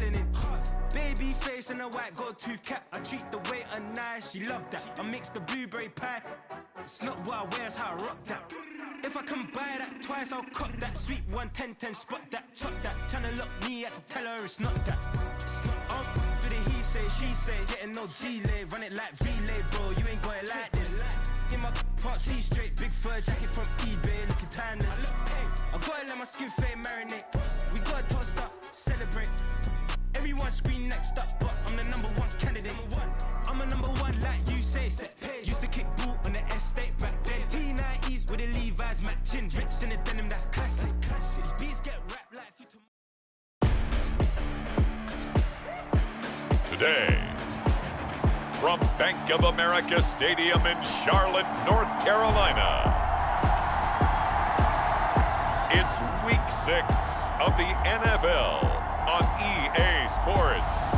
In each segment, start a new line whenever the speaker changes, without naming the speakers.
melanin. Baby face and a white gold tooth cap. I treat the waiter nice, she loved that. I mix the blueberry pie. It's not what I wear, it's how I rock that. If I can buy that twice, I'll cut that. Sweet 110, spot that, chop that. Tryna lock me, I have to tell her it's not that. Oh, do the he say, she say, getting no delay. Run it like relay, bro, you ain't got it like this. In my part C straight, big fur jacket from eBay, looking timeless. I gotta let my skin fade marinate. We gotta toast up, celebrate. Everyone scream next up, but I'm the number one candidate. I'm a number one like you say. Used to kick ball on the estate back then. T90s with the Levi's matching. Rips in the denim, that's classic. These beats get wrapped like few
Today, from Bank of America Stadium in Charlotte, North Carolina, it's Week 6 of the NFL on EA Sports.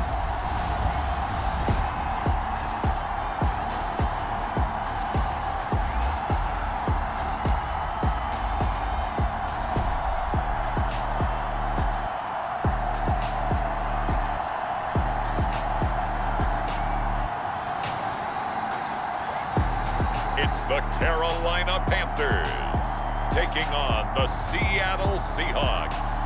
It's the Carolina Panthers taking on the Seattle Seahawks.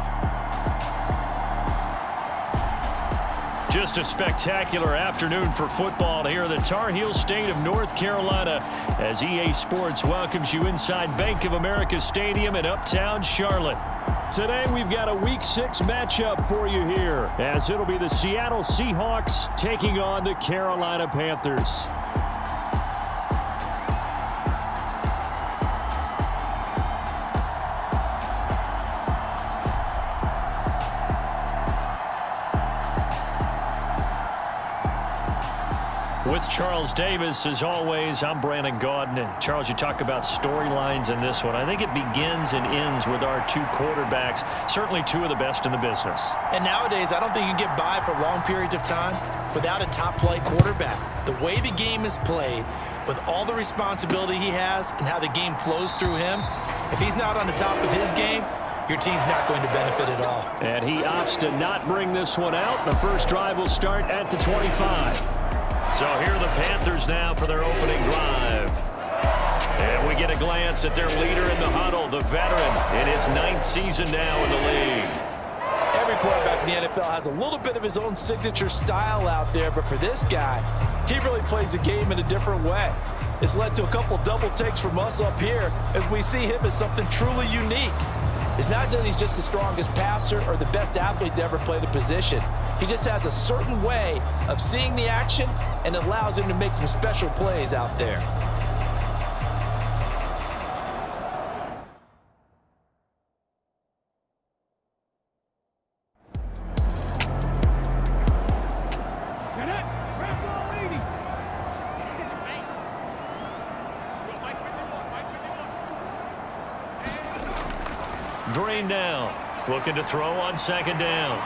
Just a spectacular afternoon for football here in the Tar Heel state of North Carolina as EA Sports welcomes you inside Bank of America Stadium in uptown Charlotte. Today we've got a Week 6 matchup for you here as it'll be the Seattle Seahawks taking on the Carolina Panthers. With Charles Davis, as always, I'm Brandon Gaudin. Charles, you talk about storylines in this one. I think it begins and ends with our two quarterbacks, certainly two of the best in the business.
And nowadays, I don't think you can get by for long periods of time without a top-flight quarterback. The way the game is played, with all the responsibility he has and how the game flows through him, if he's not on the top of his game, your team's not going to benefit at all.
And he opts to not bring this one out. The first drive will start at the 25. So here are the Panthers now for their opening drive. And we get a glance at their leader in the huddle, the veteran, in his 9th season now in the league.
Every quarterback in the NFL has a little bit of his own signature style out there, but for this guy, he really plays the game in a different way. It's led to a couple double takes from us up here as we see him as something truly unique. It's not that he's just the strongest passer or the best athlete to ever play the position. He just has a certain way of seeing the action, and it allows him to make some special plays out there.
Drain down, looking to throw on second down.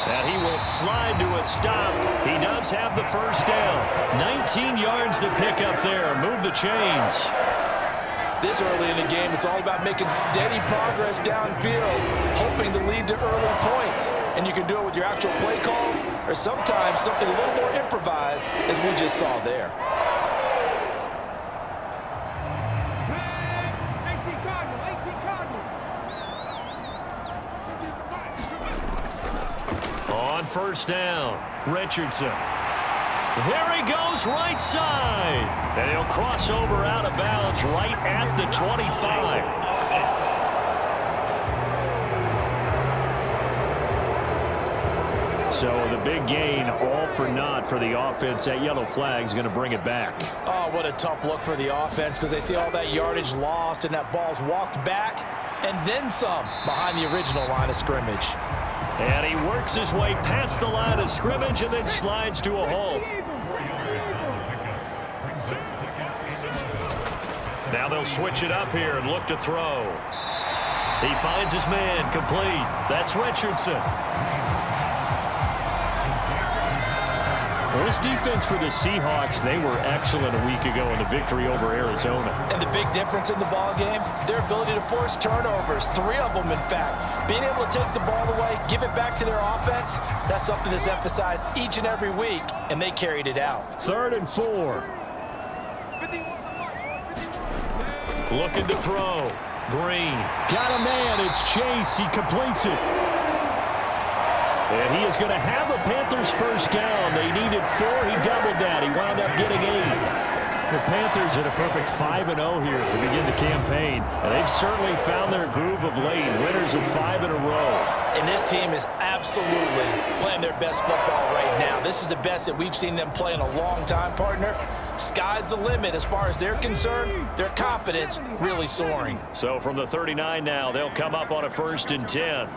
And he will slide to a stop. He does have the first down. 19 yards to pick up there. Move the chains.
This early in the game, it's all about making steady progress downfield, hoping to lead to early points. And you can do it with your actual play calls or sometimes something a little more improvised, as we just saw there.
On first down, Richardson. There he goes, right side. And he'll cross over out of bounds right at the 25. So the big gain, all for naught for the offense. That yellow flag is going to bring it back.
Oh, what a tough look for the offense because they see all that yardage lost and that ball's walked back and then some behind the original line of scrimmage.
And he works his way past the line of scrimmage and then slides to a hole. Now they'll switch it up here and look to throw. He finds his man complete. That's Richardson. Well, this defense for the Seahawks, they were excellent a week ago in the victory over Arizona.
And the big difference in the ball game, their ability to force turnovers, 3 of them in fact. Being able to take the ball away, give it back to their offense, that's something that's emphasized each and every week, and they carried it out.
3rd and 4. Looking to throw. Green. Got a man. It's Chase. He completes it. And he is going to have a Panthers first down. They needed 4. He doubled that. He wound up getting 8. The Panthers at a perfect 5-0 here to begin the campaign. And they've certainly found their groove of late. Winners of 5 in a row.
And this team is absolutely playing their best football right now. This is the best that we've seen them play in a long time, partner. Sky's the limit as far as they're concerned. Their confidence really soaring.
So from the 39 now, they'll come up on a 1st and 10.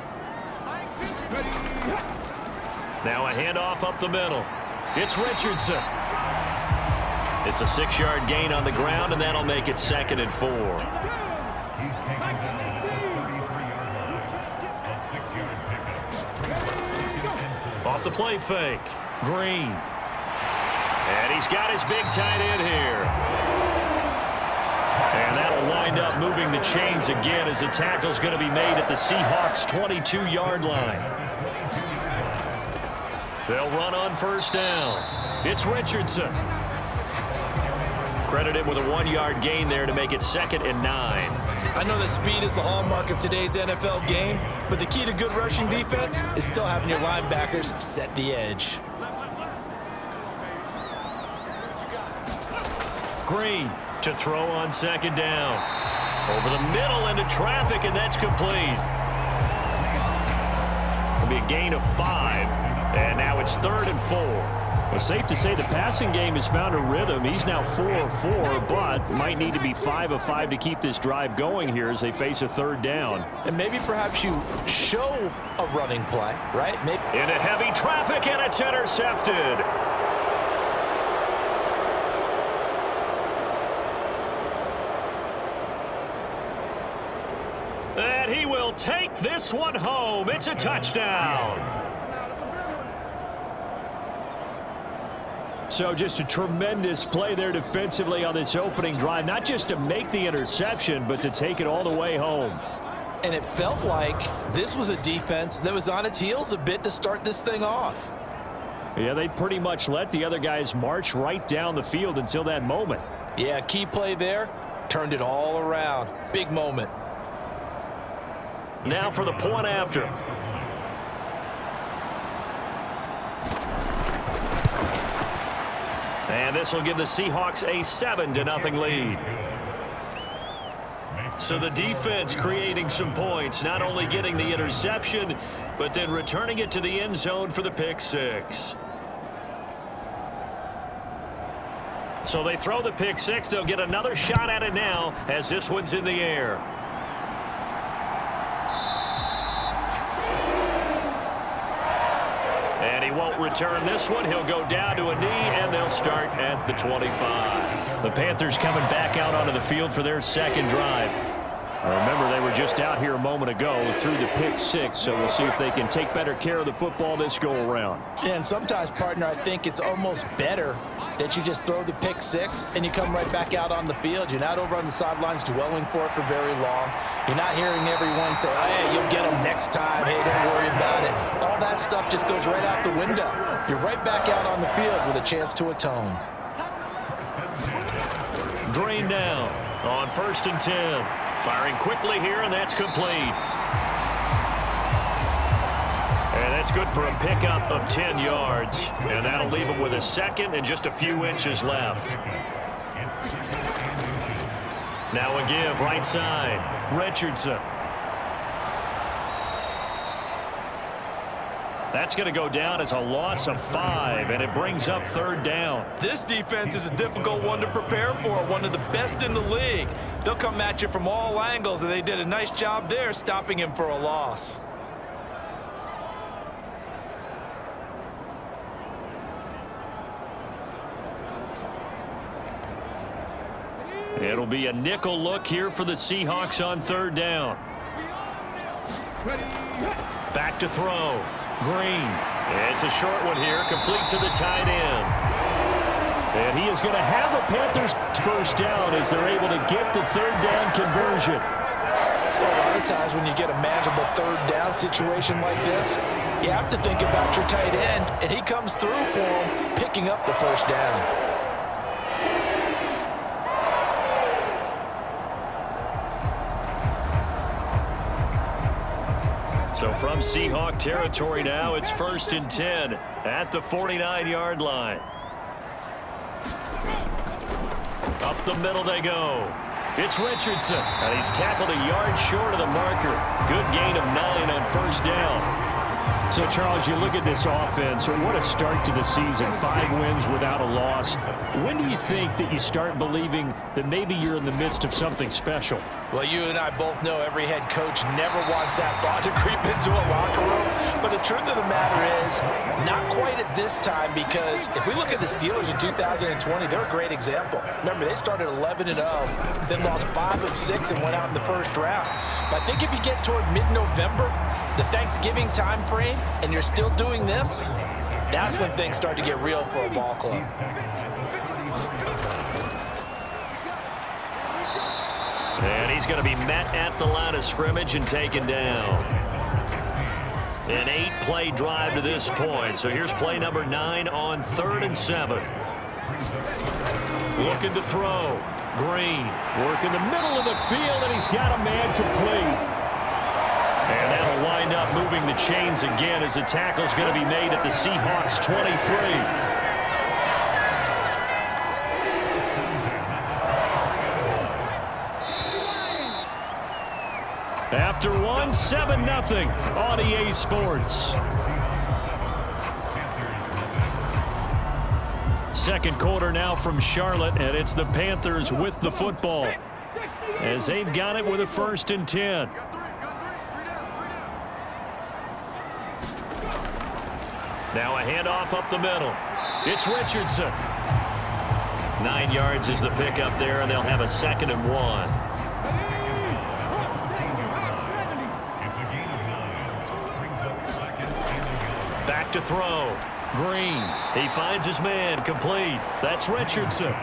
Now a handoff up the middle. It's Richardson. It's a 6-yard gain on the ground, and that'll make it 2nd and 4. Off the play fake. Green. And he's got his big tight end here. And that'll wind up moving the chains again as the tackle's going to be made at the Seahawks' 22-yard line. They'll run on 1st down. It's Richardson. Credit him with a 1-yard gain there to make it 2nd and 9.
I know that speed is the hallmark of today's NFL game, but the key to good rushing defense is still having your linebackers set the edge.
Green to throw on 2nd down. Over the middle into traffic, and that's complete. It'll be a gain of 5, and now it's 3rd and 4. Well, safe to say the passing game has found a rhythm. He's now 4 of 4, but might need to be 5 of 5 to keep this drive going here as they face a 3rd down.
And maybe perhaps you show a running play, right? Maybe.
Into heavy traffic, and it's intercepted. And he will take this one home. It's a touchdown. So just a tremendous play there defensively on this opening drive. Not just to make the interception, but to take it all the way home.
And it felt like this was a defense that was on its heels a bit to start this thing off.
Yeah, they pretty much let the other guys march right down the field until that moment.
Yeah, key play there. Turned it all around. Big moment.
Now for the point after. And this will give the Seahawks a 7-0 lead. So the defense creating some points, not only getting the interception, but then returning it to the end zone for the pick 6. So they throw the pick 6. They'll get another shot at it now as this one's in the air. And he won't return this one. He'll go down to a knee, and they'll start at the 25. The Panthers coming back out onto the field for their 2nd drive. Remember, they were just out here a moment ago through the pick 6, so we'll see if they can take better care of the football this go-around.
Yeah, and sometimes, partner, I think it's almost better that you just throw the pick 6 and you come right back out on the field. You're not over on the sidelines dwelling for it for very long. You're not hearing everyone say, oh, hey, you'll get them next time. Hey, don't worry about it. All that stuff just goes right out the window. You're right back out on the field with a chance to atone.
Green down on 1st and 10. Firing quickly here, and that's complete. And that's good for a pickup of 10 yards. And that'll leave him with a 2nd and just a few inches left. Now a give right side. Richardson. That's going to go down as a loss of 5, and it brings up 3rd down.
This defense is a difficult one to prepare for, one of the best in the league. They'll come at you from all angles, and they did a nice job there stopping him for a loss.
It'll be a nickel look here for the Seahawks on 3rd down. Back to throw. Green. It's a short one here, complete to the tight end. And he is going to have a Panthers first down as they're able to get the third down conversion.
Well, a lot of times when you get a manageable third down situation like this, you have to think about your tight end, and he comes through for him, picking up the first down.
So from Seahawk territory now, it's 1st and 10 at the 49-yard line. Up the middle they go. It's Richardson, and he's tackled a yard short of the marker. Good gain of 9 on first down.
So, Charles, you look at this offense, what a start to the season. 5 wins without a loss. When do you think that you start believing that maybe you're in the midst of something special?
Well, you and I both know every head coach never wants that thought to creep into a locker room. But the truth of the matter is, not quite at this time, because if we look at the Steelers in 2020, they're a great example. Remember, they started 11-0, then lost 5 of 6 and went out in the first round. But I think if you get toward mid-November, the Thanksgiving time frame, and you're still doing this, that's when things start to get real for a ball club.
And he's going to be met at the line of scrimmage and taken down. An 8-play drive to this point. So here's play number 9 on 3rd and 7. Looking to throw. Green.
Work in the middle of the field, and he's got a man complete.
And that'll wind up moving the chains again as the tackle's going to be made at the Seahawks 23. After 1, 7-0 on EA Sports. Second quarter now from Charlotte, and it's the Panthers with the football as they've got it with a 1st and 10. Now a handoff up the middle. It's Richardson. 9 yards is the pickup there, and they'll have a 2nd and 1. Back to throw. Green. He finds his man. Complete. That's Richardson.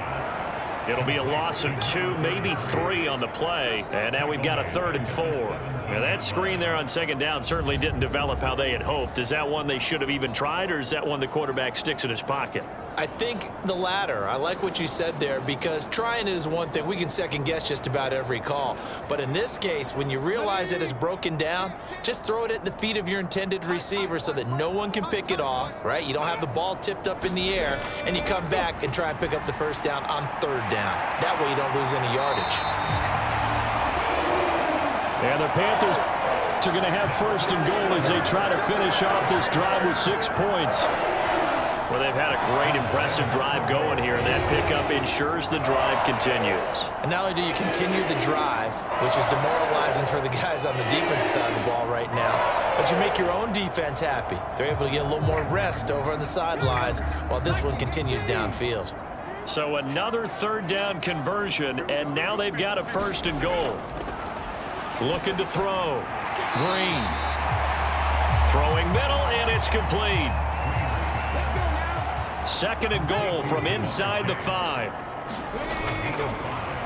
It'll be a loss of 2, maybe 3 on the play. And now we've got a 3rd and 4. Now that screen there on 2nd down certainly didn't develop how they had hoped. Is that one they should have even tried, or is that one the quarterback sticks in his pocket?
I think the latter. I like what you said there, because trying it is one thing. We can second guess just about every call. But in this case, when you realize it is broken down, just throw it at the feet of your intended receiver so that no one can pick it off, right? You don't have the ball tipped up in the air, and you come back and try and pick up the first down on 3rd down. That way you don't lose any yardage.
And the Panthers are going to have 1st and goal as they try to finish off this drive with 6 points.
Well, they've had a great, impressive drive going here, and that pickup ensures the drive continues.
And not only do you continue the drive, which is demoralizing for the guys on the defensive side of the ball right now, but you make your own defense happy. They're able to get a little more rest over on the sidelines while this one continues downfield.
So another 3rd down conversion, and now they've got a 1st and goal. Looking to throw. Green. Throwing middle, and it's complete. 2nd and goal from inside the 5.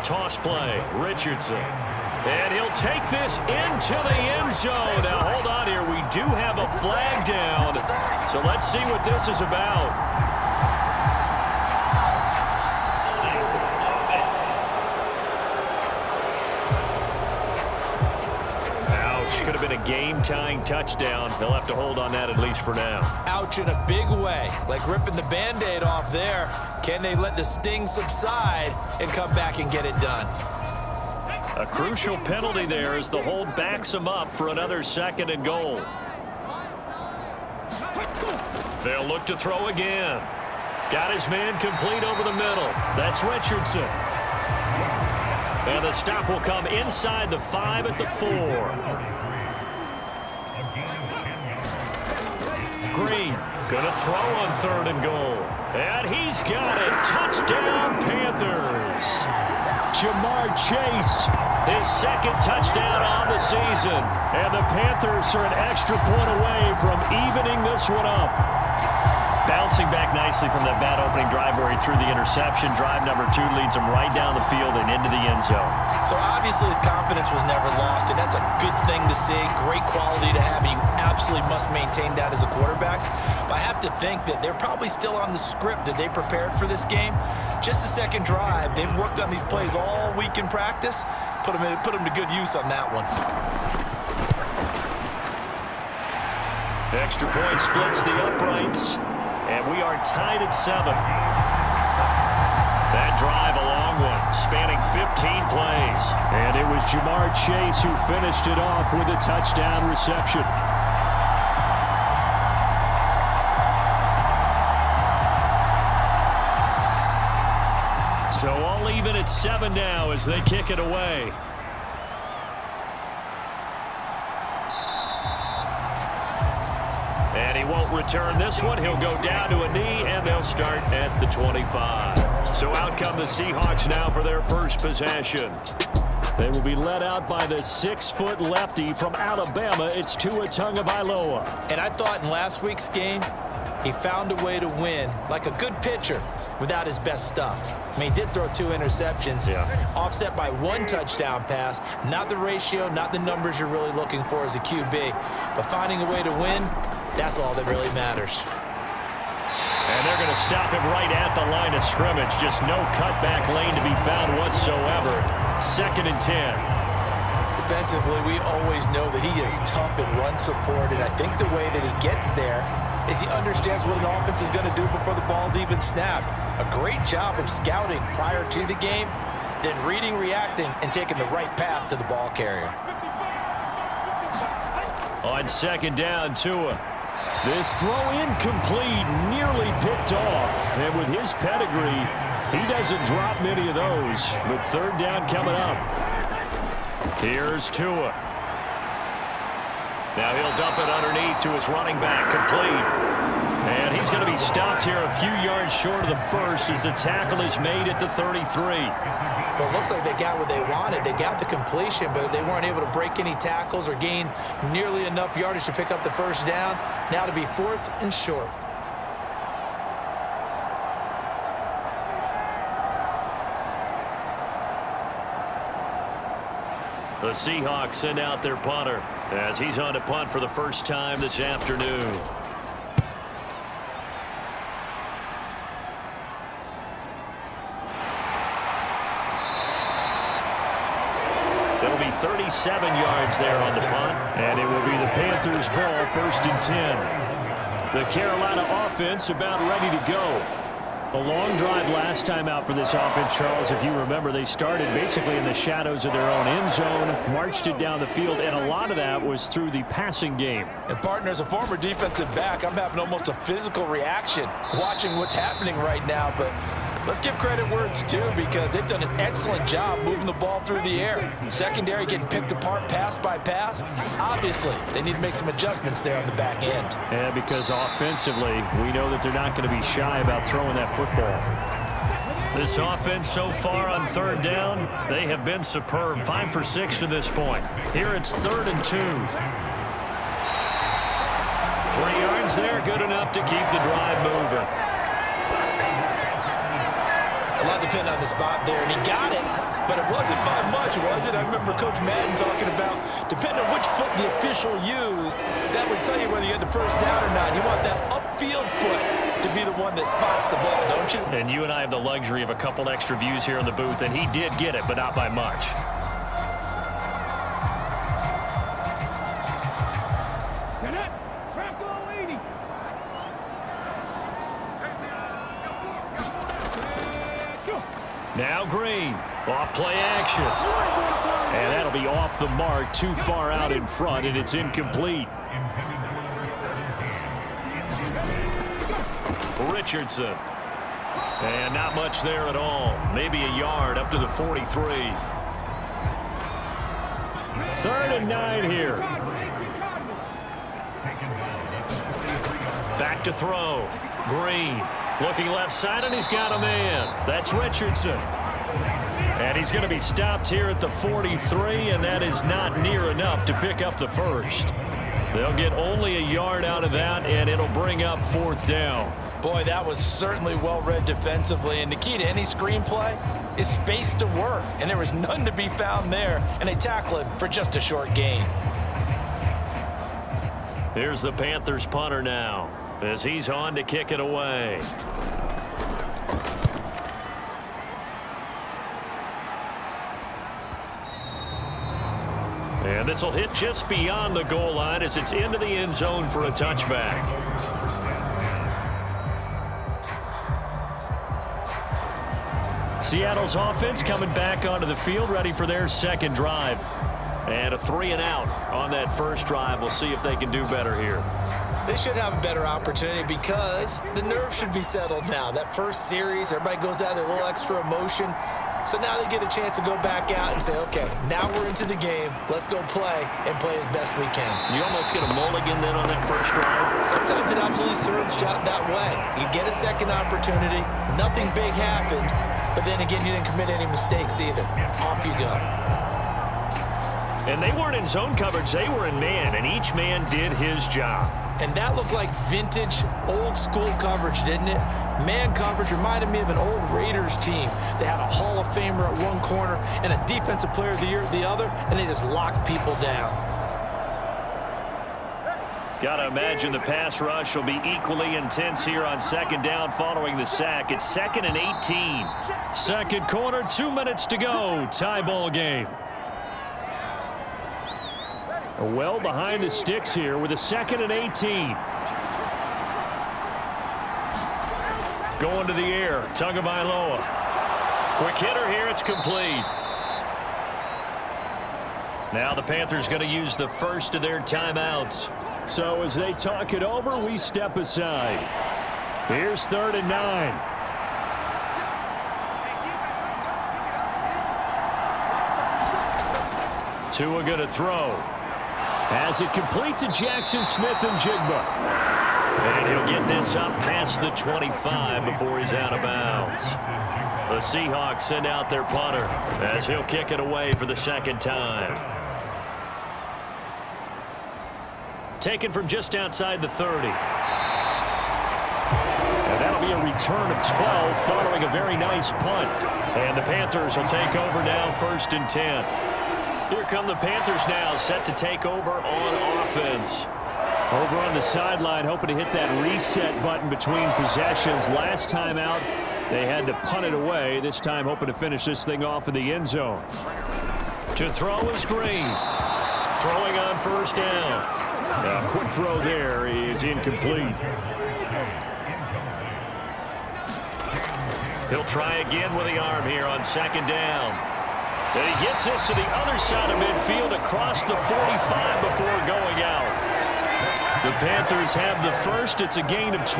Toss play. Richardson. And he'll take this into the end zone. Now, hold on here. We do have a flag down. So let's see what this is about. Could have been a game-tying touchdown. They'll have to hold on that at least for now.
Ouch in a big way, like ripping the Band-Aid off there. Can they let the sting subside and come back and get it done?
A crucial penalty there as the hold backs him up for another 2nd and goal. They'll look to throw again. Got his man complete over the middle. That's Richardson. And the stop will come inside the 5 at the 4. Green gonna throw on 3rd and goal. And he's got it. Touchdown, Panthers.
Jamar Chase.
His 2nd touchdown on the season.
And the Panthers are an extra point away from evening
this one up. Bouncing back nicely from that bad opening drive where he threw the interception. Drive number 2 leads him right down the field and into the end zone.
So obviously his confidence was never lost, and that's a good thing to see. Great quality to have, and you absolutely must maintain that as a quarterback. But I have to think that they're probably still on the script that they prepared for this game. Just the second drive, they've worked on these plays all week in practice. Put them to good use on that one.
Extra point splits the uprights. And we are tied at 7. That drive a long one, spanning 15 plays.
And it was Jamar Chase who finished it off with a touchdown reception.
So all even at 7 now as they kick it away. And he won't return this one. He'll go down to a knee, and they'll start at the 25. So out come the Seahawks now for their first possession.
They will be led out by the 6-foot lefty from Alabama. It's Tua Tagovailoa.
And I thought in last week's game, he found a way to win like a good pitcher without his best stuff. I mean, he did throw 2 interceptions, offset by 1 touchdown pass. Not the ratio, not the numbers you're really looking for as a QB. But finding a way to win, that's all that really matters.
And they're going to stop him right at the line of scrimmage. Just no cutback lane to be found whatsoever. 2nd and 10.
Defensively, we always know that he is tough in run support, and I think the way that he gets there is he understands what an offense is going to do before the ball's even snapped. A great job of scouting prior to the game, then reading, reacting, and taking the right path to the ball carrier.
On 2nd down, Tua.
This throw incomplete, nearly picked off. And with his pedigree, he doesn't drop many of those. But 3rd down coming up.
Here's Tua. Now he'll dump it underneath to his running back, complete. And he's going to be stopped here a few yards short of the first as the tackle is made at the 33.
Well, it looks like they got what they wanted. They got the completion, but they weren't able to break any tackles or gain nearly enough yardage to pick up the first down. Now to be 4th and short.
The Seahawks send out their punter as he's on to punt for the first time this afternoon. It'll be 37 yards there on the punt.
And it will be the Panthers' ball, 1st and 10. The Carolina offense about ready to go. A long drive last time out for this offense, Charles. If you remember, they started basically in the shadows of their own end zone, marched it down the field, and a lot of that was through the passing game.
And, partner, as a former defensive back, I'm having almost a physical reaction watching what's happening right now. But let's give credit where it's due, because they've done an excellent job moving the ball through the air. Secondary getting picked apart pass by pass. Obviously, they need to make some adjustments there on the back end.
Yeah, because offensively, we know that they're not going to be shy about throwing that football.
This offense so far on 3rd down, they have been superb. 5 for 6 to this point. Here it's 3rd and 2. 3 yards there, good enough to keep the drive moving.
A lot depended on the spot there, and he got it, but it wasn't by much, was it? I remember Coach Madden talking about, depending on which foot the official used, that would tell you whether you had the first down or not. You want that upfield foot to be the one that spots the ball, don't you?
And you and I have the luxury of a couple extra views here in the booth, and he did get it, but not by much. Now Green, off play action.
And that'll be off the mark, too far out in front, and it's incomplete.
Richardson. And not much there at all. Maybe a yard up to the 43.
3rd and 9 here.
Back to throw. Green looking left side, and he's got a man. That's Richardson. And he's going to be stopped here at the 43, and that is not near enough to pick up the first. They'll get only a yard out of that, and it'll bring up 4th down.
Boy, that was certainly well read defensively, and the key to any screenplay is space to work, and there was none to be found there, and they tackle it for just a short gain.
Here's the Panthers punter now as he's on to kick it away. And this will hit just beyond the goal line as it's into the end zone for a touchback. Seattle's offense coming back onto the field, ready for their second drive. And a 3-and-out on that first drive. We'll see if they can do better here.
They should have a better opportunity because the nerves should be settled now. That first series, everybody goes out with a little extra emotion. So now they get a chance to go back out and say, okay, now we're into the game. Let's go play and play as best we can.
You almost get a mulligan then on that first drive?
Sometimes it absolutely serves that way. You get a second opportunity. Nothing big happened. But then again, you didn't commit any mistakes either. Off you go.
And they weren't in zone coverage. They were in man, and each man did his job.
And that looked like vintage, old-school coverage, didn't it? Man coverage reminded me of an old Raiders team. They had a Hall of Famer at one corner and a Defensive Player of the Year at the other, and they just locked people down.
Got to imagine the pass rush will be equally intense here on second down following the sack. It's 2nd and 18. Second quarter, 2 minutes to go. Tie ball game. Well behind the sticks here with a 2nd and 18. Going to the air. Tagovailoa. Quick hitter here. It's complete. Now the Panthers going to use the first of their timeouts. So as they talk it over, we step aside. Here's 3rd and 9. Tua going to throw. Has it complete to Jackson Smith-Njigba. And he'll get this up past the 25 before he's out of bounds. The Seahawks send out their punter as he'll kick it away for the second time. Taken from just outside the 30. And that'll be a return of 12 following a very nice punt. And the Panthers will take over now 1st and 10. Here come the Panthers now, set to take over on offense. Over on the sideline, hoping to hit that reset button between possessions. Last time out, they had to punt it away. This time, hoping to finish this thing off in the end zone. To throw is Green. Throwing on 1st down. A quick throw there is incomplete. He'll try again with the arm here on 2nd down. And he gets this to the other side of midfield across the 45 before going out. The Panthers have the first. It's a gain of 12.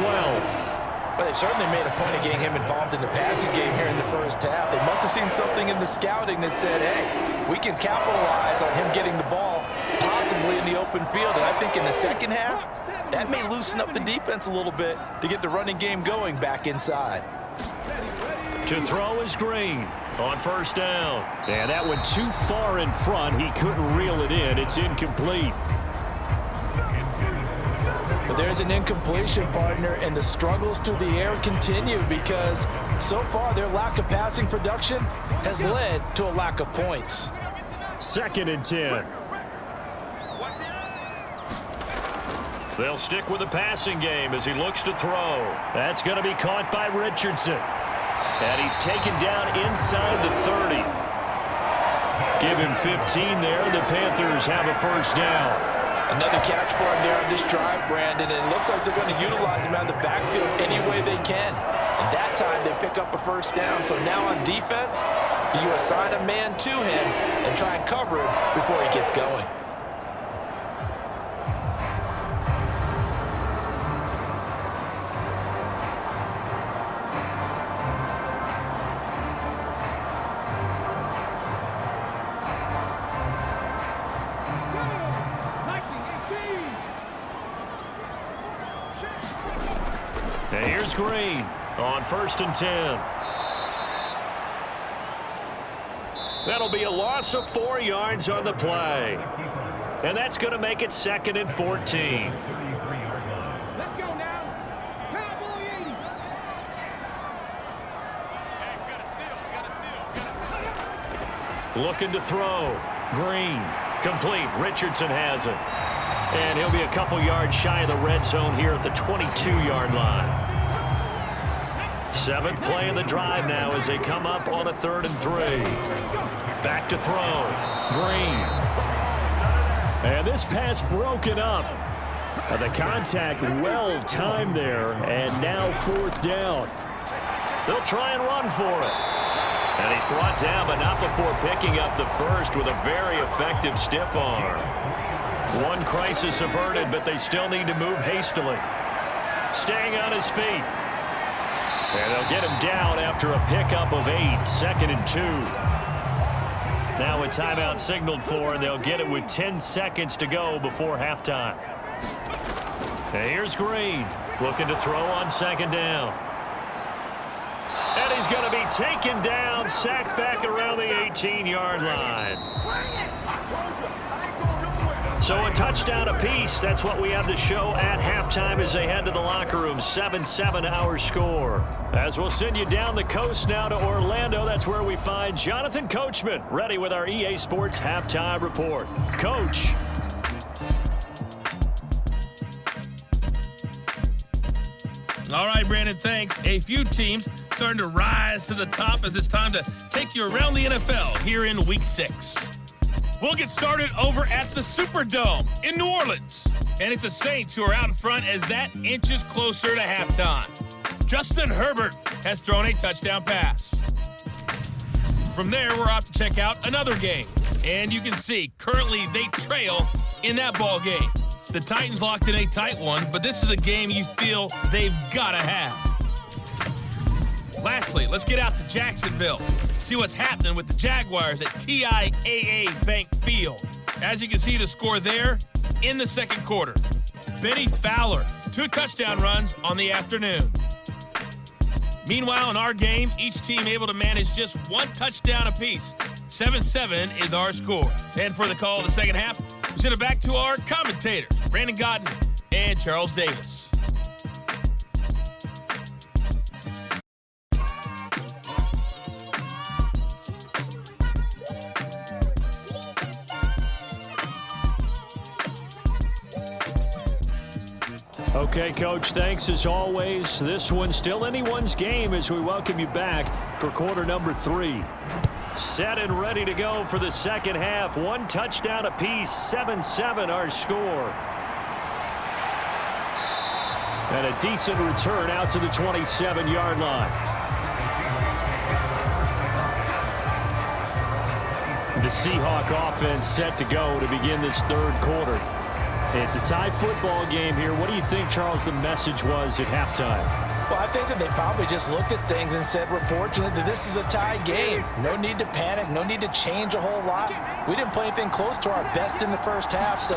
But they've certainly made a point of getting him involved in the passing game here in the first half. They must have seen something in the scouting that said, hey, we can capitalize on him getting the ball possibly in the open field. And I think in the second half, that may loosen up the defense a little bit to get the running game going back inside.
To throw is Green on 1st down. And that went too far in front. He couldn't reel it in. It's incomplete.
But there's an incompletion, partner, and the struggles through the air continue because so far their lack of passing production has led to a lack of points.
2nd and 10. They'll stick with the passing game as he looks to throw. That's going to be caught by Richardson. And he's taken down inside the 30. Give him 15 there. The Panthers have a 1st down.
Another catch for him there on this drive, Brandon, and it looks like they're going to utilize him out of the backfield any way they can. And that time they pick up a 1st down. So now on defense, do you assign a man to him and try and cover him before he gets going?
And here's Green on 1st and 10. That'll be a loss of 4 yards on the play. And that's going to make it 2nd and 14.
Let's go now. Cowboy 80.
Looking to throw. Green. Complete. Richardson has it. And he'll be a couple yards shy of the red zone here at the 22-yard line. 7th play of the drive now as they come up on a 3rd and 3. Back to throw. Green. And this pass broken up. The contact well timed there. And now 4th down. They'll try and run for it. And he's brought down, but not before picking up the first with a very effective stiff arm. One crisis averted, but they still need to move hastily. Staying on his feet. And they'll get him down after a pickup of 8, 2nd and 2. Now a timeout signaled for, and they'll get it with 10 seconds to go before halftime. And here's Green, looking to throw on 2nd down. And he's going to be taken down, sacked back around the 18-yard line. So a touchdown apiece. That's what we have to show at halftime as they head to the locker room. 7-7 our score. As we'll send you down the coast now to Orlando, that's where we find Jonathan Coachman, ready with our EA Sports halftime report. Coach.
All right, Brandon, thanks. A few teams starting to rise to the top as it's time to take you around the NFL here in Week 6. We'll get started over at the Superdome in New Orleans. And it's the Saints who are out in front as that inches closer to halftime. Justin Herbert has thrown a touchdown pass. From there, we're off to check out another game. And you can see, currently they trail in that ball game. The Titans locked in a tight one, but this is a game you feel they've got to have. Lastly, let's get out to Jacksonville. See what's happening with the Jaguars at TIAA Bank Field. As you can see, the score there in the 2nd quarter. Benny Fowler, 2 touchdown runs on the afternoon. Meanwhile, in our game, each team able to manage just 1 touchdown apiece. 7-7 is our score. And for the call of the second half, we send it back to our commentators, Brandon Godden and Charles Davis.
Okay, Coach, thanks as always. This one's still anyone's game as we welcome you back for quarter number 3. Set and ready to go for the second half. 1 touchdown apiece, 7-7 our score. And a decent return out to the 27-yard line. The Seahawk offense set to go to begin this 3rd quarter. It's a tie football game here. What do you think, Charles, the message was at halftime?
Well, I think that they probably just looked at things and said, we're fortunate that this is a tie game. No need to panic. No need to change a whole lot. We didn't play anything close to our best in the first half, so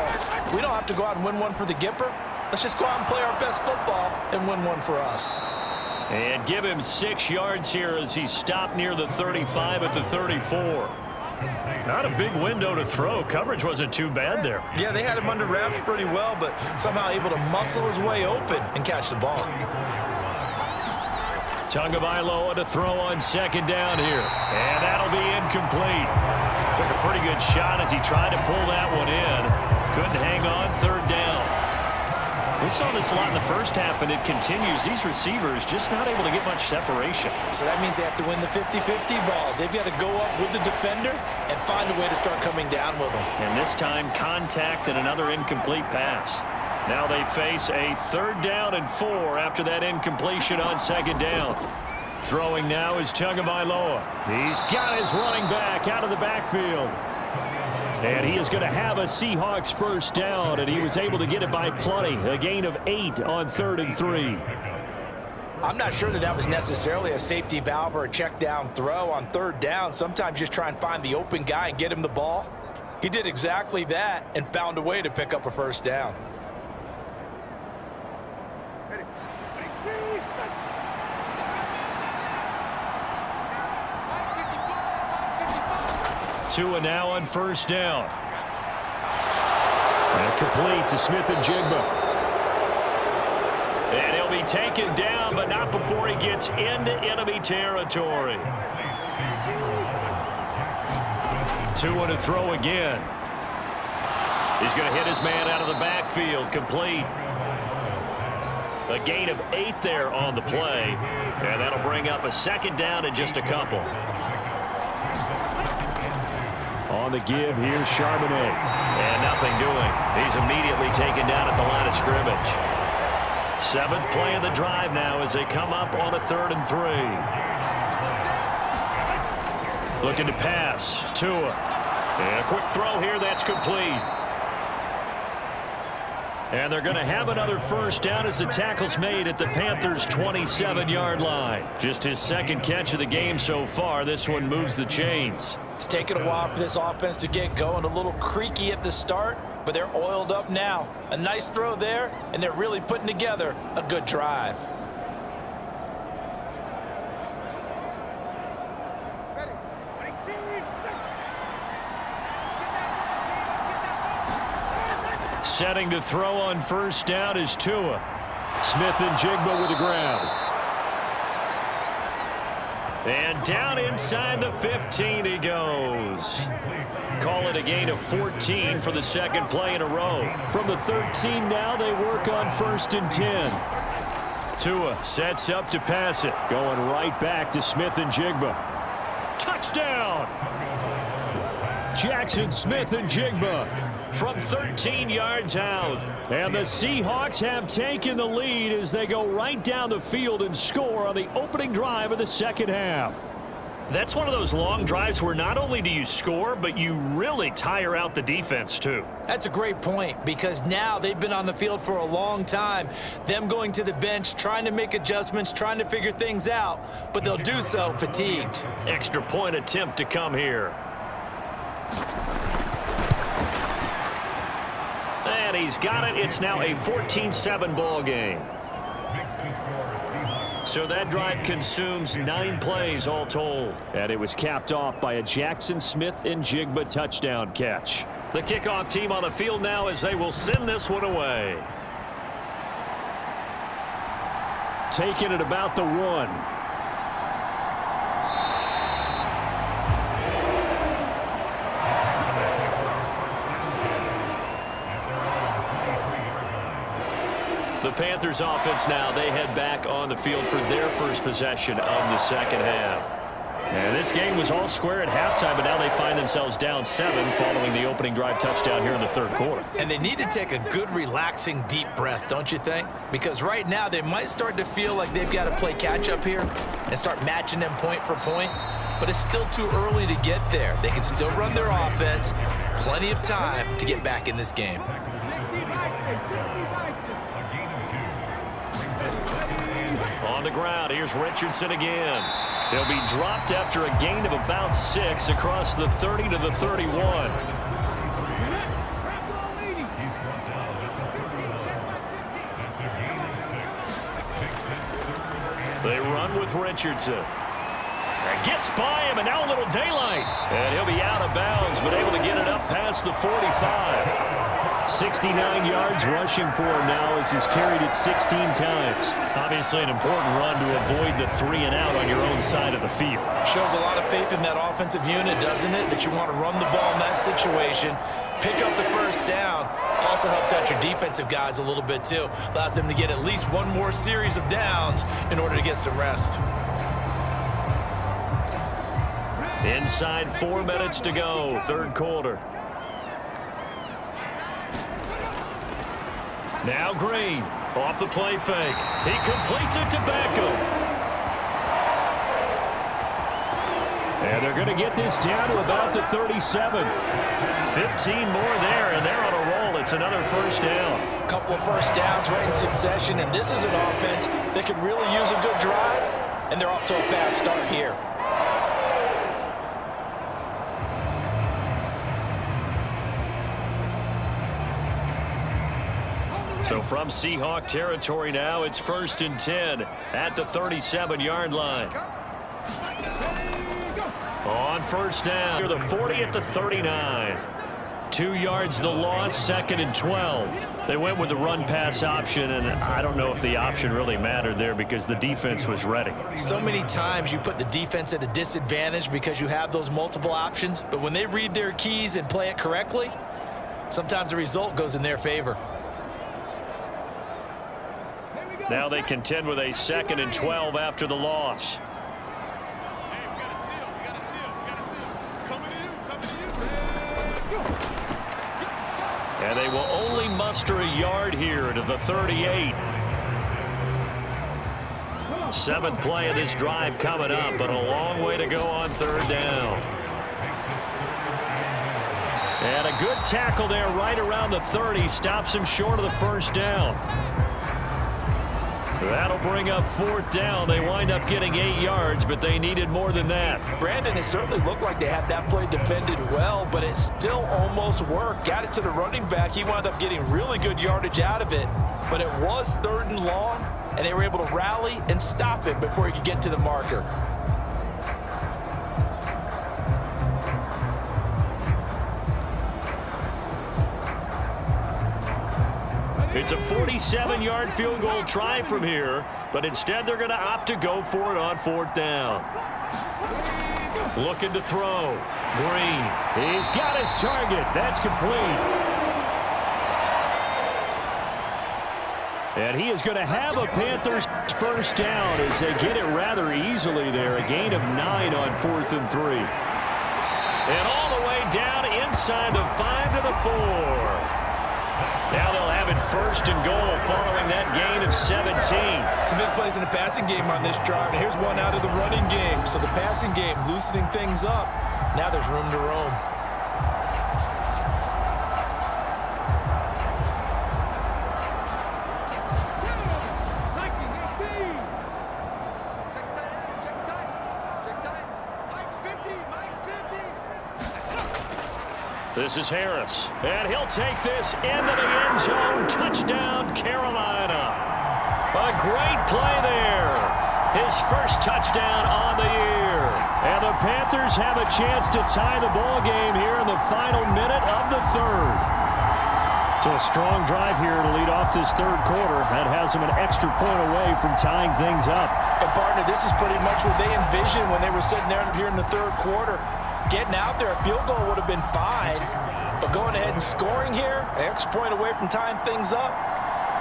we don't have to go out and win one for the Gipper. Let's just go out and play our best football and win one for us.
And give him 6 yards here as he stopped near the 35 at the 34. Not a big window to throw. Coverage wasn't too bad there.
Yeah, they had him under wraps pretty well, but somehow able to muscle his way open and catch the ball.
Tagovailoa to throw on 2nd down here. And that'll be incomplete. Took a pretty good shot as he tried to pull that one in. Couldn't hang on 3rd down. We saw this a lot in the first half, and it continues. These receivers just not able to get much separation.
So that means they have to win the 50-50 balls. They've got to go up with the defender and find a way to start coming down with them.
And this time, contact and another incomplete pass. Now they face a 3rd down and 4 after that incompletion on 2nd down. Throwing now is Tagovailoa. He's got his running back out of the backfield. And he is going to have a Seahawks 1st down, and he was able to get it by plenty. A gain of 8 on 3rd and 3.
I'm not sure that was necessarily a safety valve or a check down throw on 3rd down. Sometimes just try and find the open guy and get him the ball. He did exactly that and found a way to pick up a 1st down. Tua now on 1st down.
And complete to Smith-Njigba. And he'll be taken down, but not before he gets into enemy territory. Tua to throw again. He's going to hit his man out of the backfield. Complete. A gain of 8 there on the play. And that'll bring up a second down in just a couple. On the give, here's Charbonnet. And nothing doing. He's immediately taken down at the line of scrimmage. 7th play of the drive now as they come up on a 3rd and 3. Looking to pass. Tua. And a quick throw here. That's complete. And they're going to have another first down as the tackle's made at the Panthers' 27-yard line. Just his 2nd catch of the game so far. This one moves the chains.
It's taken a while for this offense to get going. A little creaky at the start, but they're oiled up now. A nice throw there, and they're really putting together a good drive.
Setting to throw on first down is Tua. Smith-Njigba with the ground. And down inside the 15 he goes. Call it a gain of 14 for the 2nd play in a row.
From the 13 now, they work on 1st and 10.
Tua sets up to pass it.
Going right back to Smith-Njigba.
Touchdown!
Jackson Smith-Njigba.
From 13 yards out.
And the Seahawks have taken the lead as they go right down the field and score on the opening drive of the 2nd half.
That's one of those long drives where not only do you score, but you really tire out the defense, too.
That's a great point, because now they've been on the field for a long time. Them going to the bench, trying to make adjustments, trying to figure things out, but they'll do so fatigued.
Extra point attempt to come here. And he's got it. It's now a 14-7 ball game. So that drive consumes 9 plays all told.
And it was capped off by a Jackson Smith-Njigba touchdown catch.
The kickoff team on the field now as they will send this one away.
Taking it about the 1.
The Panthers offense now, they head back on the field for their first possession of the 2nd half. And this game was all square at halftime, but now they find themselves down 7 following the opening drive touchdown here in the 3rd quarter.
And they need to take a good, relaxing, deep breath, don't you think? Because right now they might start to feel like they've got to play catch-up here and start matching them point for point. But it's still too early to get there. They can still run their offense. Plenty of time to get back in this game.
On the ground, here's Richardson again. He'll be dropped after a gain of about 6 across the 30 to the 31. They run with Richardson. Gets by him, and now a little daylight. And he'll be out of bounds, but able to get it up past the 45.
69 yards rushing for him now as he's carried it 16 times.
Obviously an important run to avoid the 3-and-out on your own side of the field.
Shows a lot of faith in that offensive unit, doesn't it? That you want to run the ball in that situation, pick up the first down. Also helps out your defensive guys a little bit too. Allows them to get at least one more series of downs in order to get some rest.
Inside 4 minutes to go, 3rd quarter. Now Green, off the play fake. He completes it to Beckham.
And they're going to get this down to about the 37.
15 more there, and they're on a roll. It's another first down.
A couple of first downs right in succession, and this is an offense that could really use a good drive, and they're off to a fast start here.
So from Seahawk territory now, it's 1st and 10 at the 37-yard line. On first down, near the 40 at the 39. 2 yards the loss, 2nd and 12. They went with the run-pass option, and I don't know if the option really mattered there because the defense was ready.
So many times you put the defense at a disadvantage because you have those multiple options, but when they read their keys and play it correctly, sometimes the result goes in their favor.
Now they contend with a 2nd and 12 after the loss. And they will only muster a yard here to the 38. 7th play of this drive coming up, but a long way to go on 3rd down. And a good tackle there right around the 30. Stops him short of the 1st down. That'll bring up 4th down. They wind up getting 8 yards, but they needed more than that.
Brandon, it certainly looked like they had that play defended well, but it still almost worked. Got it to the running back. He wound up getting really good yardage out of it, but it was 3rd and long, and they were able to rally and stop it before he could get to the marker.
It's a 47-yard field goal try from here, but instead they're going to opt to go for it on 4th down. Looking to throw. Green. He's got his target. That's complete. And he is going to have a Panthers 1st down as they get it rather easily there. A gain of 9 on 4th and 3. And all the way down inside the 5 to the 4. Now they'll have it 1st and goal following that gain of 17.
Some big plays in the passing game on this drive, and here's one out of the running game. So the passing game loosening things up. Now there's room to roam.
This is Harris, and he'll take this into the end zone. Touchdown, Carolina. A great play there. His 1st touchdown on the year. And the Panthers have a chance to tie the ball game here in the final minute of the 3rd. So a strong drive here to lead off this 3rd quarter. That has them an extra point away from tying things up.
And partner, this is pretty much what they envisioned when they were sitting there here in the 3rd quarter. Getting out there, a field goal would have been fine, but going ahead and scoring here, an extra point away from tying things up,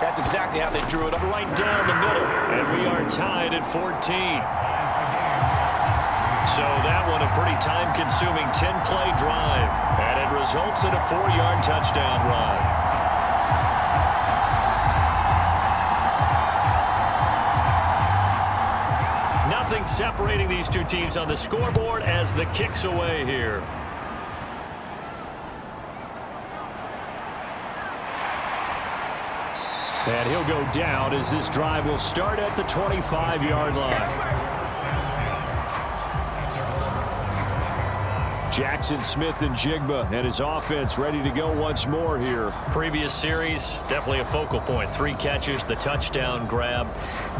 that's exactly how they drew it up.
Right down the middle, and we are tied at 14. So that one a pretty time-consuming 10-play drive, and it results in a 4-yard touchdown run. Nothing separating these two teams on the scoreboard as the kick's away here. And he'll go down as this drive will start at the 25-yard line. Jackson, Smith, and Jigba and his offense ready to go once more here. Previous series, definitely a focal point. 3 catches, the touchdown grab.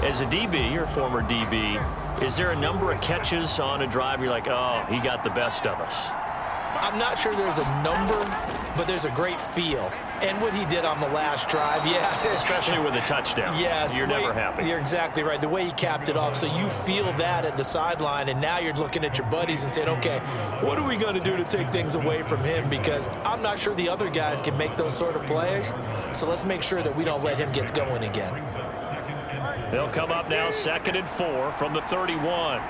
As a DB, your former DB, is there a number of catches on a drive you're like, oh, he got the best of us?
I'm not sure there's a number, but there's a great feel. And what he did on the last drive, yeah.
Especially with a touchdown.
Yes.
You're never happy.
You're exactly right. The way he capped it off, so you feel that at the sideline, and now you're looking at your buddies and saying, okay, what are we going to do to take things away from him? Because I'm not sure the other guys can make those sort of plays, so let's make sure that we don't let him get going again.
They'll come up now 2nd and 4 from the 31.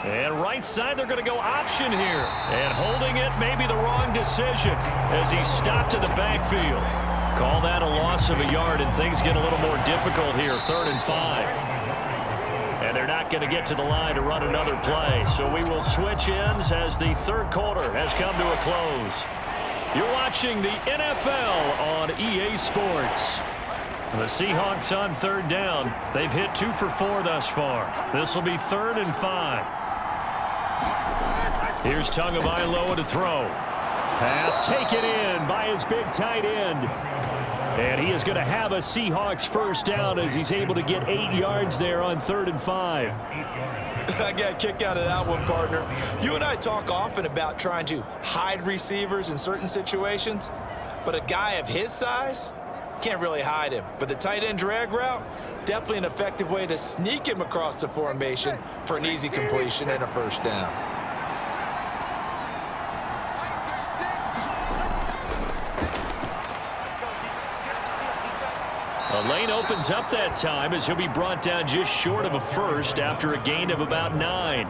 And right side, they're going to go option here. And holding it may be the wrong decision as he stopped in the backfield. Call that a loss of a yard, and things get a little more difficult here, 3rd and 5. And they're not going to get to the line to run another play. So we will switch ends as the 3rd quarter has come to a close. You're watching the NFL on EA Sports. The Seahawks on 3rd down. They've hit 2 for 4 thus far. This will be 3rd and 5. Here's Tagovailoa to throw. Pass taken in by his big tight end. And he is going to have a Seahawks first down as he's able to get 8 yards there on 3rd and 5.
I got a kick out of that one, partner. You and I talk often about trying to hide receivers in certain situations, but a guy of his size can't really hide him. But the tight end drag route, definitely an effective way to sneak him across the formation for an easy completion and a first down.
The lane opens up that time as he'll be brought down just short of a first after a gain of about 9.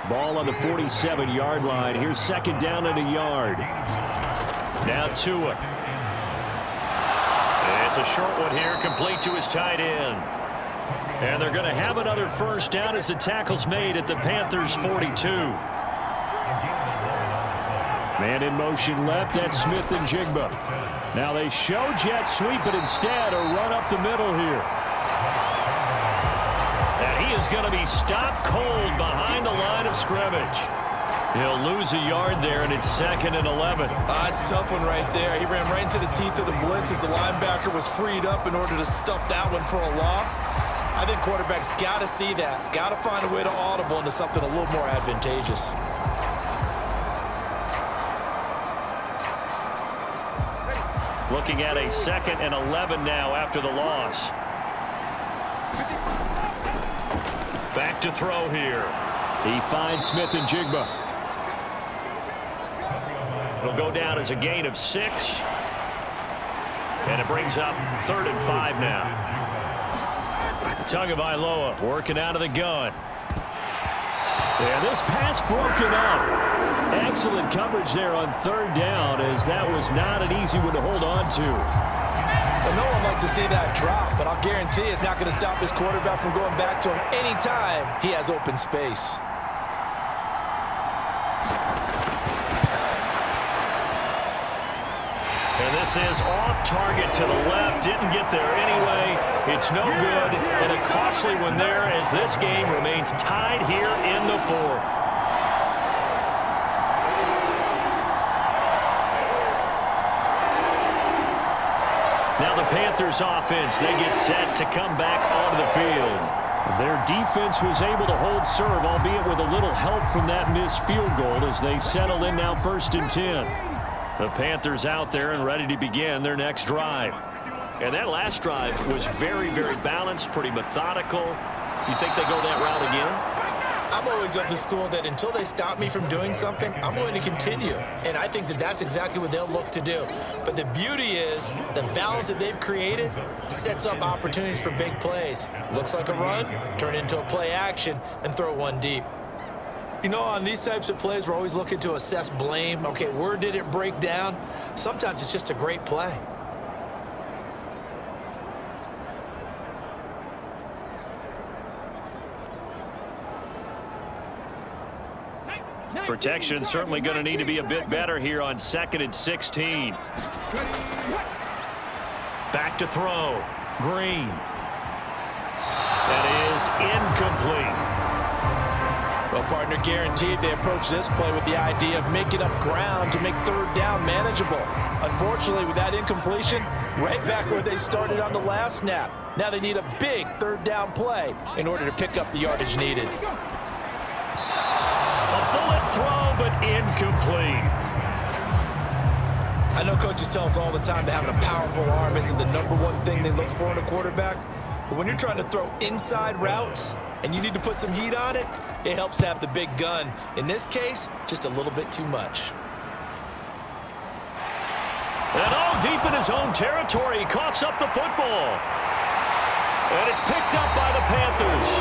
Ball on the 47-yard line. Here's 2nd down and a yard. Now Tua. It's a short one here, complete to his tight end. And they're going to have another first down as the tackle's made at the Panthers' 42. Man in motion left, that's Smith and Jigba. Now they show jet sweep, but instead a run up the middle here. And he is going to be stopped cold behind the line of scrimmage. He'll lose a yard there, and it's 2nd and 11.
It's a tough one right there. He ran right into the teeth of the blitz as the linebacker was freed up in order to stuff that one for a loss. I think quarterbacks got to see that. Got to find a way to audible into something a little more advantageous.
Looking at a 2nd and 11 now after the loss. Back to throw here. He finds Smith and Jigba. It'll go down as a gain of 6. And it brings up 3rd and 5 now. Tagovailoa working out of the gun. And this pass broken up. Excellent coverage there on 3rd down, as that was not an easy one to hold on to.
Well, no one likes to see that drop, but I'll guarantee it's not going to stop his quarterback from going back to him anytime he has open space.
And this is off target to the left. Didn't get there anyway. It's no good, and a costly one there as this game remains tied here in the 4th. Now the Panthers offense, they get set to come back onto the field. Their defense was able to hold serve, albeit with a little help from that missed field goal as they settle in now 1st and 10. The Panthers out there and ready to begin their next drive. And that last drive was very, very balanced, pretty methodical. You think they go that route again?
I'm always of the school that until they stop me from doing something, I'm going to continue. And I think that that's exactly what they'll look to do. But the beauty is the balance that they've created sets up opportunities for big plays. Looks like a run, turn it into a play action, and throw one deep. You know, on these types of plays, we're always looking to assess blame. Okay, where did it break down? Sometimes it's just a great play.
Protection certainly going to need to be a bit better here on 2nd and 16. Back to throw. Green. That is incomplete.
Well, partner, guaranteed they approach this play with the idea of making up ground to make 3rd down manageable. Unfortunately, with that incompletion, right back where they started on the last snap. Now they need a big 3rd down play in order to pick up the yardage needed.
Bullet throw, but incomplete.
I know coaches tell us all the time that having a powerful arm isn't the #1 thing they look for in a quarterback. But when you're trying to throw inside routes and you need to put some heat on it, it helps to have the big gun. In this case, just a little bit too much.
And deep in his own territory, he coughs up the football. And it's picked up by the Panthers.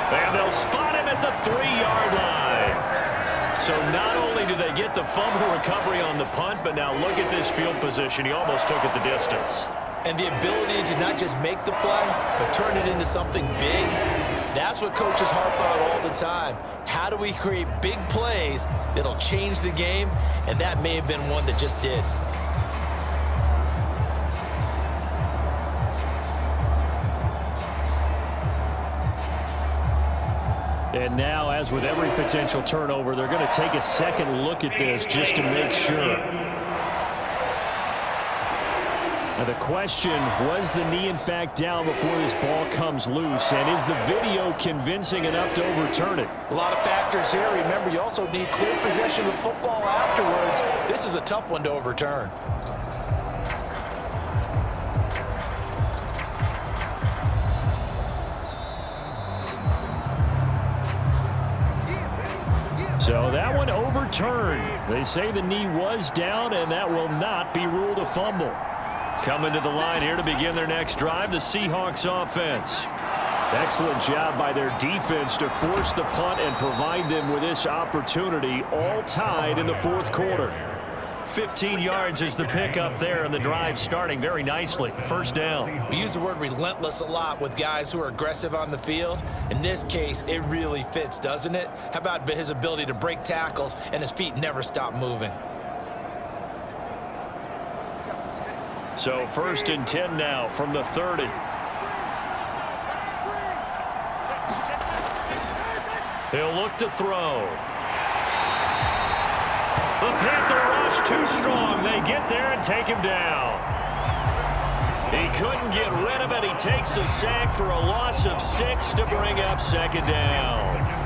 And they'll spot him at the 3-yard line. So not only do they get the fumble recovery on the punt, but now look at this field position. He almost took it the distance.
And the ability to not just make the play, but turn it into something big, that's what coaches harp on all the time. How do we create big plays that'll change the game? And that may have been one that just did.
And now, as with every potential turnover, they're going to take a second look at this just to make sure. Now the question, was the knee in fact down before this ball comes loose? And is the video convincing enough to overturn it?
A lot of factors here. Remember, you also need clear possession of the football afterwards. This is a tough one to overturn.
So that one overturned. They say the knee was down, and that will not be ruled a fumble. Coming to the line here to begin their next drive, the Seahawks offense. Excellent job by their defense to force the punt and provide them with this opportunity, all tied in the fourth quarter. 15 yards is the pickup there, and the drive starting very nicely. First down.
We use the word relentless a lot with guys who are aggressive on the field. In this case, it really fits, doesn't it? How about his ability to break tackles and his feet never stop moving?
So first and 10 now from the 30. He'll look to throw. The Panther rush too strong. They get there and take him down. He couldn't get rid of it. He takes a sack for a loss of 6 to bring up second down.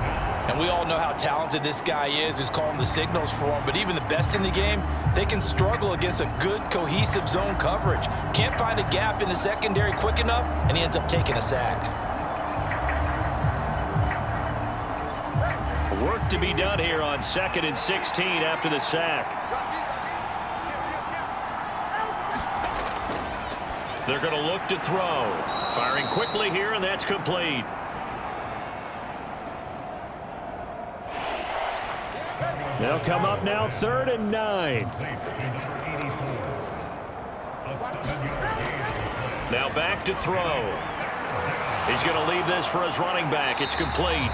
And we all know how talented this guy is who's calling the signals for him. But even the best in the game, they can struggle against a good, cohesive zone coverage. Can't find a gap in the secondary quick enough, and he ends up taking a sack.
Work to be done here on 2nd and 16 after the sack. They're going to look to throw. Firing quickly here, and that's complete. They'll come up now 3rd and 9. Now back to throw. He's going to leave this for his running back. It's complete.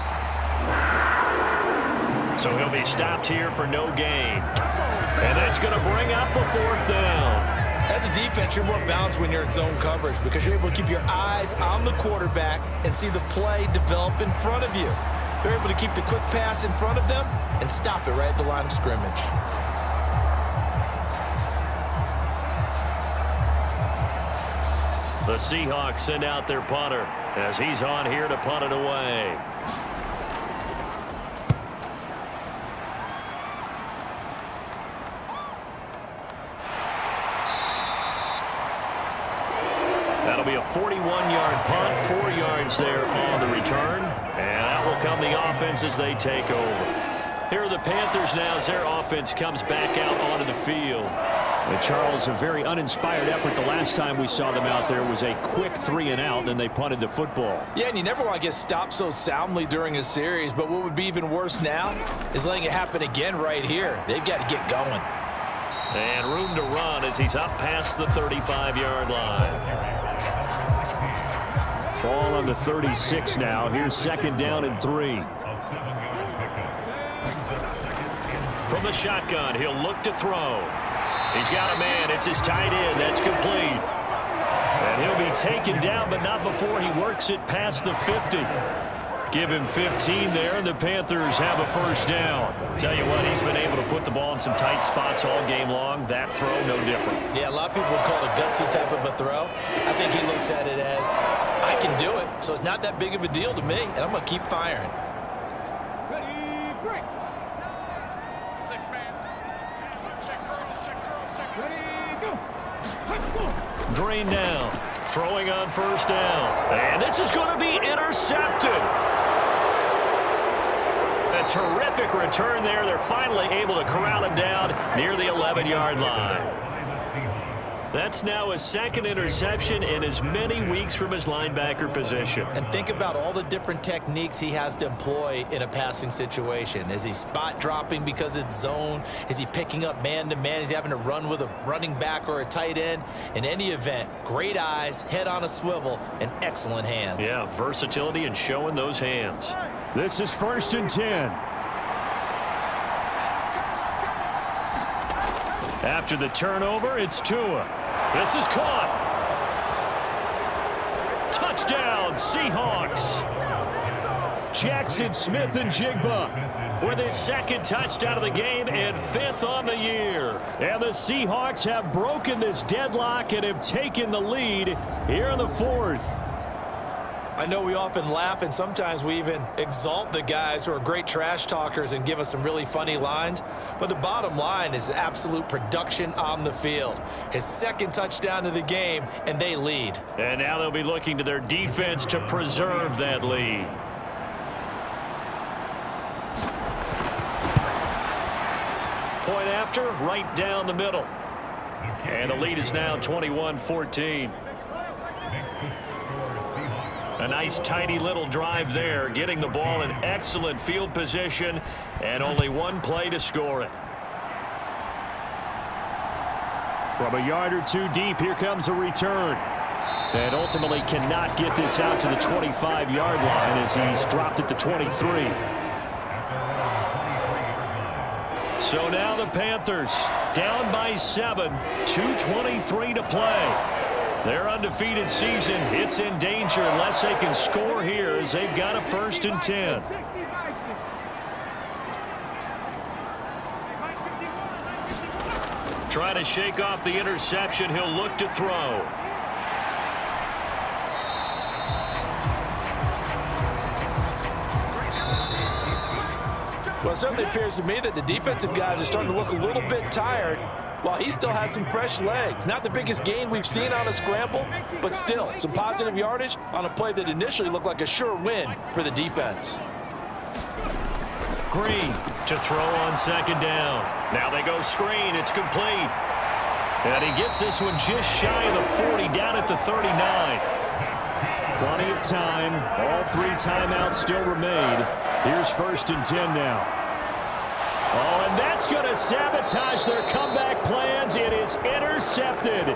So he'll be stopped here for no gain. And that's going to bring up a 4th down.
As a defense, you're more balanced when you're in zone coverage because you're able to keep your eyes on the quarterback and see the play develop in front of you. They're able to keep the quick pass in front of them and stop it right at the line of scrimmage.
The Seahawks send out their punter as he's on here to punt it away. That'll be a 41-yard punt, 4 yards there on the return. And out will come the offense as they take over. Here are the Panthers now as their offense comes back out onto the field. And Charles, a very uninspired effort. The last time we saw them out there was a quick 3-and-out, and they punted the football.
Yeah, and you never want to get stopped so soundly during a series, but what would be even worse now is letting it happen again right here. They've got to get going.
And room to run as he's up past the 35-yard line. Ball on the 36 now. Here's 2nd down and 3. From the shotgun, he'll look to throw. He's got a man. It's his tight end. That's complete. And he'll be taken down, but not before he works it past the 50. Give him 15 there, and the Panthers have a first down. Tell you what, he's been able to put the ball in some tight spots all game long. That throw, no different.
Yeah, a lot of people would call it a gutsy type of a throw. I think he looks at it as, I can do it, so it's not that big of a deal to me, and I'm going to keep firing.
Ready, break. 6-man. Check curls, check. Ready, go. Let's go.
Drain down. Throwing on first down. And this is going to be intercepted. A terrific return there. They're finally able to corral him down near the 11-yard line. That's now his 2nd interception in as many weeks from his linebacker position.
And think about all the different techniques he has to employ in a passing situation. Is he spot dropping because it's zone? Is he picking up man-to-man? Is he having to run with a running back or a tight end? In any event, great eyes, head on a swivel, and excellent hands.
Yeah, versatility and showing those hands.
This is 1st and 10.
After the turnover, it's Tua. This is caught. Touchdown, Seahawks.
Jackson, Smith, and Jigba.
with his second touchdown of the game and 5th on the year. And the Seahawks have broken this deadlock and have taken the lead here in the 4th.
I know we often laugh, and sometimes we even exalt the guys who are great trash talkers and give us some really funny lines. But the bottom line is absolute production on the field. His second touchdown of the game, and they lead.
And now they'll be looking to their defense to preserve that lead. Point after, right down the middle. And the lead is now 21-14. A nice, tidy little drive there, getting the ball in excellent field position, and only one play to score it. From a yard or two deep, here comes a return. And ultimately cannot get this out to the 25-yard line as he's dropped at the 23. So now the Panthers down by 7, 2:23 to play. Their undefeated season, it's in danger unless they can score here as they've got a 1st and 10. Trying to shake off the interception. He'll look to throw.
Well, it certainly appears to me that the defensive guys are starting to look a little bit tired, while he still has some fresh legs. Not the biggest gain we've seen on a scramble, but still some positive yardage on a play that initially looked like a sure win for the defense.
Green to throw on 2nd down. Now they go screen. It's complete. And he gets this one just shy of the 40, down at the 39.
Plenty of time. All 3 timeouts still remain. Here's 1st and 10 now. Oh, and that's going to sabotage their comeback plans. It is intercepted.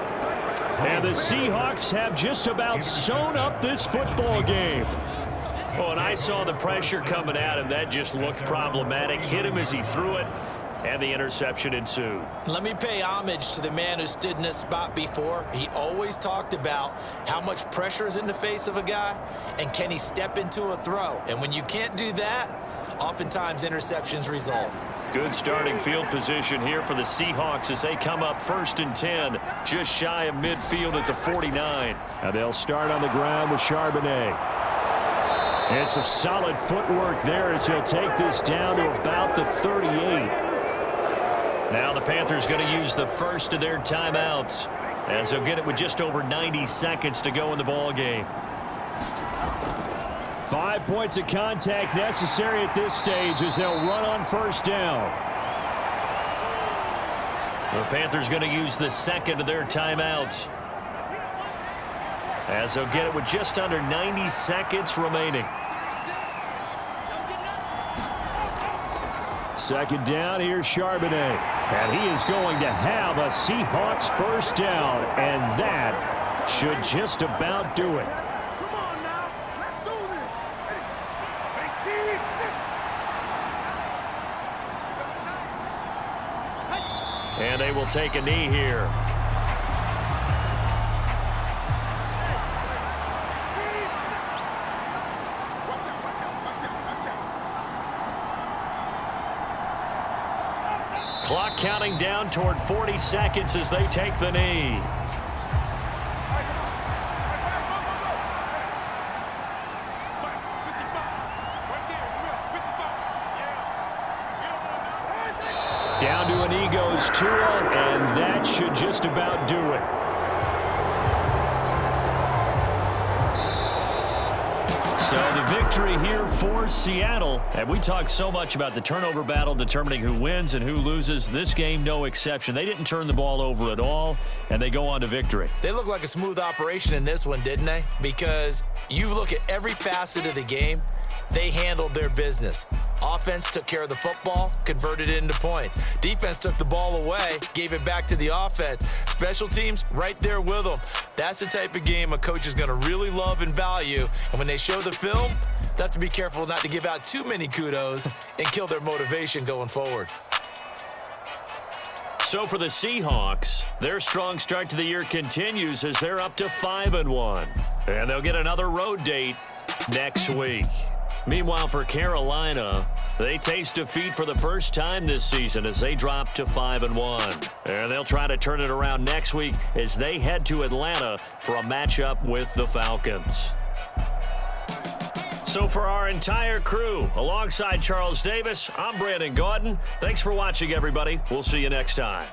And the Seahawks have just about sewn up this football game.
Oh, and I saw the pressure coming at him. That just looked problematic. Hit him as he threw it, and the interception ensued.
Let me pay homage to the man who stood in this spot before. He always talked about how much pressure is in the face of a guy, and can he step into a throw. And when you can't do that, oftentimes interceptions result.
Good starting field position here for the Seahawks as they come up 1st and 10, just shy of midfield at the 49.
And they'll start on the ground with Charbonnet. And some solid footwork there as he'll take this down to about the 38.
Now the Panthers going to use the first of their timeouts as they'll get it with just over 90 seconds to go in the ball game.
5 points of contact necessary at this stage as they'll run on 1st down.
The Panthers going to use the second of their timeouts as they'll get it with just under 90 seconds remaining.
2nd down, here's Charbonnet. And he is going to have a Seahawks 1st down, and that should just about do it.
And they will take a knee here. Clock counting down toward 40 seconds as they take the knee.
Down to a knee goes Tua, and that should just about do it.
So the victory here for Seattle. And we talk so much about the turnover battle determining who wins and who loses. This game, no exception. They didn't turn the ball over at all, and they go on to victory.
They look like a smooth operation in this one, didn't they? Because you look at every facet of the game, they handled their business. Offense took care of the football, converted it into points. Defense took the ball away, gave it back to the offense. Special teams, right there with them. That's the type of game a coach is going to really love and value. And when they show the film, they have to be careful not to give out too many kudos and kill their motivation going forward.
So for the Seahawks, their strong start to the year continues as they're up to 5-1. And they'll get another road date next week. Meanwhile, for Carolina, They taste defeat for the first time this season as they drop to 5-1. And they'll try to turn it around next week as they head to Atlanta for a matchup with the Falcons. So for our entire crew, alongside Charles Davis, I'm Brandon Gaudin. Thanks for watching, everybody. We'll see you next time.